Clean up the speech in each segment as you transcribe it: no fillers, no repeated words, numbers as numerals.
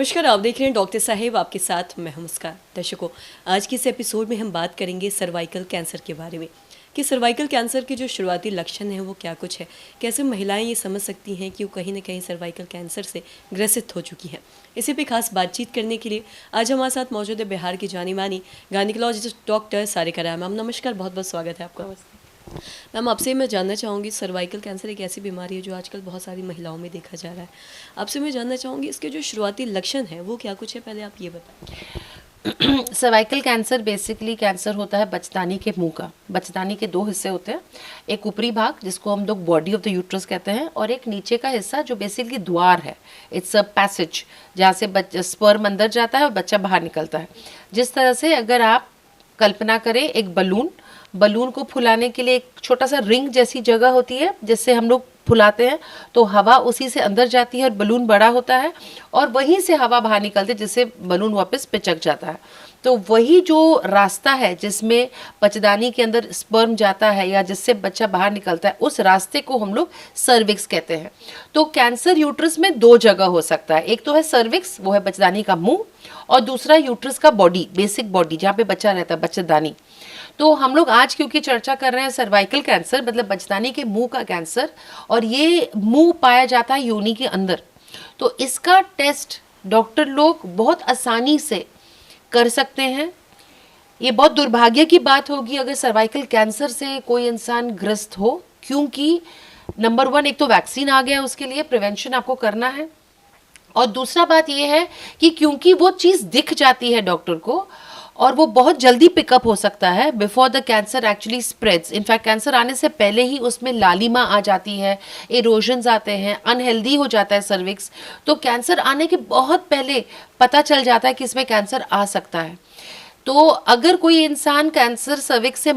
नमस्कार, आप देख रहे हैं डॉक्टर साहेब, आपके साथ मैं हूं मुस्कान। दर्शकों, आज के इस एपिसोड में हम बात करेंगे सर्वाइकल कैंसर के बारे में कि सर्वाइकल कैंसर के जो शुरुआती लक्षण हैं वो क्या कुछ है, कैसे महिलाएं ये समझ सकती हैं कि वो कहीं ना कहीं सर्वाइकल कैंसर से ग्रसित हो चुकी हैं। इसी पे खास बातचीत करने के लिए आज हमारे साथ मौजूद है बिहार की जानी मानी गायनिकोलॉजिस्ट डॉक्टर सारिका राय मैम। नमस्कार, बहुत बहुत स्वागत है आपका। मैम, आपसे मैं जानना चाहूँगी, सर्वाइकल कैंसर एक ऐसी बीमारी है जो आजकल बहुत सारी महिलाओं में देखा जा रहा है। आपसे मैं जानना चाहूँगी इसके जो शुरुआती लक्षण हैं वो क्या कुछ है, पहले आप ये बताएं। सर्वाइकल कैंसर बेसिकली कैंसर होता है बच्चेदानी के मुंह का। बच्चेदानी के दो हिस्से होते हैं, एक ऊपरी भाग जिसको हम लोग बॉडी ऑफ द यूट्रस कहते हैं, और एक नीचे का हिस्सा जो बेसिकली द्वार है। इट्स अ पैसेज जहाँ से स्पर्म अंदर जाता है और बच्चा बाहर निकलता है। जिस तरह से अगर आप कल्पना करें एक बलून को फुलाने के लिए एक छोटा सा रिंग जैसी जगह होती है जिससे हम लोग फुलाते हैं, तो हवा उसी से अंदर जाती है और बलून बड़ा होता है और वहीं से हवा बाहर निकलती है जिससे बलून वापस पिचक जाता है। तो वही जो रास्ता है जिसमें बच्चेदानी के अंदर स्पर्म जाता है या जिससे बच्चा बाहर निकलता है, उस रास्ते को हम लोग सर्विक्स कहते हैं। तो कैंसर यूट्रस में दो जगह हो सकता है, एक तो है सर्विक्स, वो है बच्चेदानी का मुंह, और दूसरा यूट्रस का बॉडी, बेसिक बॉडी जहाँ पे बच्चा रहता है, बच्चेदानी। तो हम लोग आज क्योंकि चर्चा कर रहे हैं सर्वाइकल कैंसर मतलब बच्चेदानी के मुंह का कैंसर, और ये मुंह पाया जाता है योनि के अंदर, तो इसका टेस्ट डॉक्टर लोग बहुत आसानी से कर सकते हैं। ये बहुत दुर्भाग्य की बात होगी अगर सर्वाइकल कैंसर से कोई इंसान ग्रस्त हो, क्योंकि नंबर 1 एक तो वैक्सीन आ गया, उसके लिए प्रिवेंशन आपको करना है, और दूसरा बात ये है कि क्योंकि वो चीज़ दिख जाती है डॉक्टर को और वो बहुत जल्दी पिकअप हो सकता है before the cancer actually spreads. In fact cancer आने से पहले ही उसमें लालिमा आ जाती है, इरोजन्स आते हैं, अनहेल्दी हो जाता है सर्विक्स। तो कैंसर आने के बहुत पहले पता चल जाता है कि इसमें कैंसर आ सकता है। तो अगर कोई इंसान कैंसर सर्विक्स से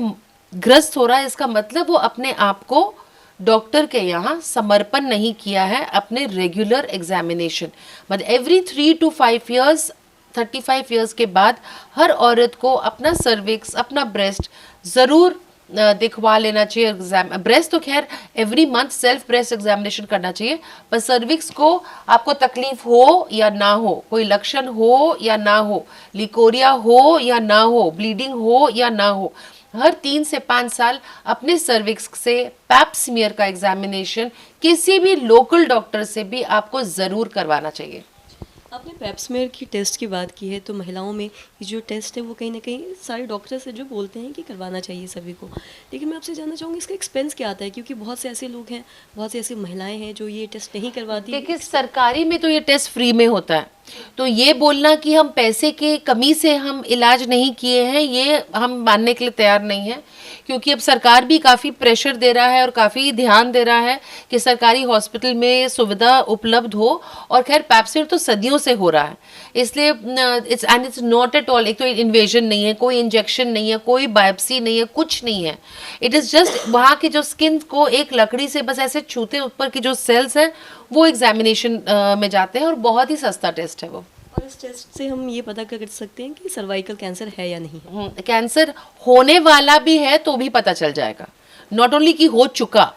ग्रस्त हो रहा है, इसका मतलब वो अपने आप को डॉक्टर के यहाँ समर्पण नहीं किया है अपने रेगुलर एग्जामिनेशन। मतलब एवरी 3 to 5 ईयर्स, 35 ईयर्स के बाद हर औरत को अपना सर्विक्स, अपना ब्रेस्ट ज़रूर दिखवा लेना चाहिए। ब्रेस्ट तो खैर every month self breast examination करना चाहिए, पर सर्विक्स को आपको तकलीफ हो या ना हो, कोई लक्षण हो या ना हो, लिकोरिया हो या ना हो, ब्लीडिंग हो या ना हो, हर 3 से 5 साल अपने सर्विक्स से पैप स्मीयर का एग्जामिनेशन किसी भी लोकल डॉक्टर से भी आपको ज़रूर करवाना चाहिए। आपने पैप स्मेयर की टेस्ट की बात की है, तो महिलाओं में ये जो टेस्ट है वो कहीं ना कहीं सारे डॉक्टर से जो बोलते हैं कि करवाना चाहिए सभी को, लेकिन मैं आपसे जानना चाहूँगी इसका एक्सपेंस क्या आता है, क्योंकि बहुत से ऐसे लोग हैं, बहुत सी ऐसी महिलाएं हैं जो ये टेस्ट नहीं करवाती। देखिए, सरकारी में तो ये टेस्ट फ्री में होता है, तो ये बोलना कि हम पैसे के कमी से हम इलाज नहीं किए हैं, ये हम मानने के लिए तैयार नहीं है, क्योंकि अब सरकार भी काफ़ी प्रेशर दे रहा है और काफ़ी ध्यान दे रहा है कि सरकारी हॉस्पिटल में सुविधा उपलब्ध हो। और खैर पैप स्मीयर तो सदियों से हो रहा है, इसलिए इट्स नॉट एट ऑल, एक तो इन्वेजन नहीं है, कोई इंजेक्शन नहीं है, कोई बायोप्सी नहीं है, कुछ नहीं है। इट इज़ जस्ट वहाँ की जो स्किन को एक लकड़ी से बस ऐसे छूते, ऊपर की जो सेल्स हैं वो एग्जामिनेशन में जाते हैं, और बहुत ही सस्ता टेस्ट है वो। और इस टेस्ट से हम ये पता कर सकते हैं कि सर्वाइकल कैंसर है या नहीं है। कैंसर होने वाला भी है तो भी पता चल जाएगा, नॉट ओनली कि हो चुका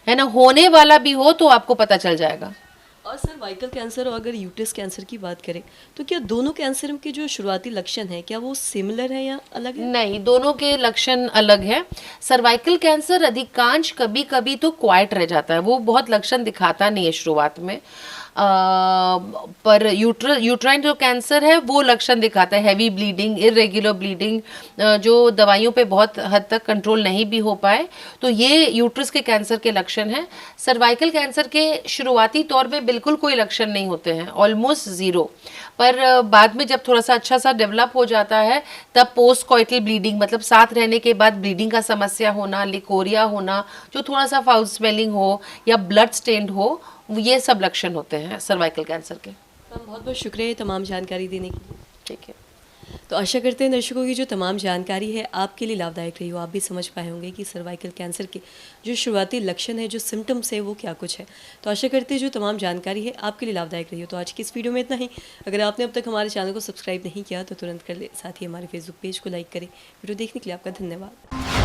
है ना, होने वाला भी हो तो आपको पता चल जाएगा। और सर्वाइकल कैंसर और अगर यूट्रस कैंसर की बात करें तो क्या दोनों कैंसर के जो शुरुआती लक्षण हैं क्या वो सिमिलर है या अलग है? नहीं, दोनों के लक्षण अलग हैं। सर्वाइकल कैंसर अधिकांश कभी कभी तो क्वाइट रह जाता है, वो बहुत लक्षण दिखाता नहीं है शुरुआत में, पर यूट्राइन जो कैंसर है वो लक्षण दिखाता है, हैवी ब्लीडिंग, इरेगुलर ब्लीडिंग, जो दवाइयों पे बहुत हद तक कंट्रोल नहीं भी हो पाए, तो ये यूट्रस के कैंसर के लक्षण हैं। सर्वाइकल कैंसर के शुरुआती तौर पे बिल्कुल कोई लक्षण नहीं होते हैं, ऑलमोस्ट ज़ीरो, पर बाद में जब थोड़ा सा अच्छा सा डेवलप हो जाता है तब पोस्ट कॉइटल ब्लीडिंग, मतलब साथ रहने के बाद ब्लीडिंग का समस्या होना, लिकोरिया होना, जो थोड़ा सा फाउल स्मेलिंग हो या ब्लड स्टेन्ड हो, ये सब लक्षण होते हैं सर्वाइकल कैंसर के। मैम, बहुत बहुत शुक्रिया तमाम जानकारी देने के लिए। ठीक है, तो आशा करते हैं दर्शकों की जो तमाम जानकारी है आपके लिए लाभदायक रही हो, आप भी समझ पाए होंगे कि सर्वाइकल कैंसर के जो शुरुआती लक्षण है, जो सिम्टम्स है वो क्या कुछ है। तो आशा करते हैं जो तमाम जानकारी है आपके लिए लाभदायक रही हो। तो आज की इस वीडियो में इतना ही। अगर आपने अब तक हमारे चैनल को सब्सक्राइब नहीं किया तो तुरंत कर ले, साथ ही हमारे फेसबुक पेज को लाइक करें। वीडियो देखने के लिए आपका धन्यवाद।